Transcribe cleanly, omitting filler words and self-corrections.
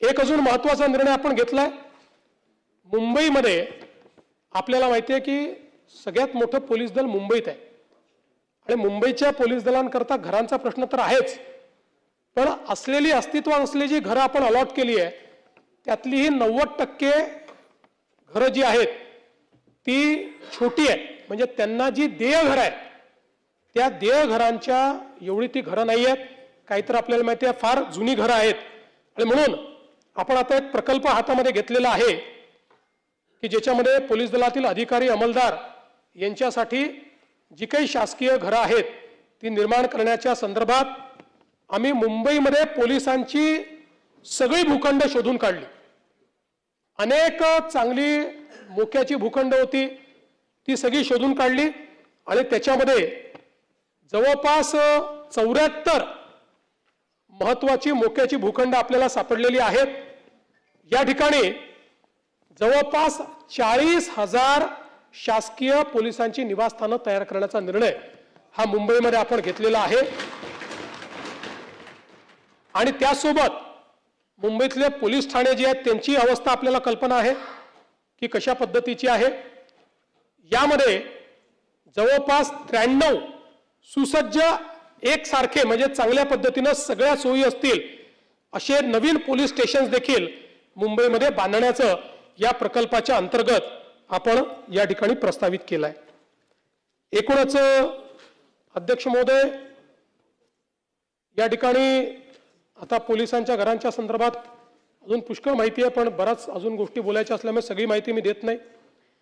एक अजून महत्त्वाचा निर्णय आपण घेतलाय। मुंबईमध्ये आपल्याला माहिती आहे की सगळ्यात मोठं पोलीस दल मुंबईत आहे आणि मुंबईच्या पोलीस दलांकरता घरांचा प्रश्न तर आहेच, पण असलेली अस्तित्वात असलेली जी घरं आपण अलॉट केली आहे त्यातली ही 90% घरं जी आहेत ती छोटी आहे, म्हणजे त्यांना जी देय घरं आहेत त्या देय घरांच्या एवढी ती घरं नाही आहेत, काहीतरी आपल्याला माहिती आहे फार जुनी घरं आहेत। आणि म्हणून आपण आता एक प्रकल्प हातामध्ये घेतलेला आहे की ज्याच्यामध्ये पोलीस दलातील अधिकारी अंमलदार यांच्यासाठी जी काही शासकीय घरं आहेत ती निर्माण करण्याच्या संदर्भात आम्ही मुंबईमध्ये पोलिसांची सगळी भूखंड शोधून काढली। अनेक चांगली मोक्याची भूखंड होती ती सगळी शोधून काढली आणि त्याच्यामध्ये जवळपास 74 महत्त्वाची मोक्याची भूखंड आपल्याला सापडलेली आहेत। या ठिकाणी जवळपास 40,000 शासकीय पोलिसांची निवासस्थानं तयार करण्याचा निर्णय हा मुंबईमध्ये आपण घेतलेला आहे। आणि त्यासोबत मुंबईतले पोलीस ठाणे जे आहेत त्यांची अवस्था आपल्याला कल्पना आहे की कशा पद्धतीची आहे। यामध्ये जवळपास 93 सुसज्ज एकसारखे म्हणजे चांगल्या पद्धतीने सगळ्या सोयी असतील असे नवीन पोलीस स्टेशन्स देखील मुंबईमध्ये बांधण्याचं या प्रकल्पाच्या अंतर्गत आपण या ठिकाणी प्रस्तावित केलाय। एकूणच अध्यक्ष महोदय, या ठिकाणी आता पोलिसांच्या घरांच्या संदर्भात अजून पुष्कळ माहिती आहे, पण बराच अजून गोष्टी बोलायच्या असल्यामुळे सगळी माहिती मी देत नाही।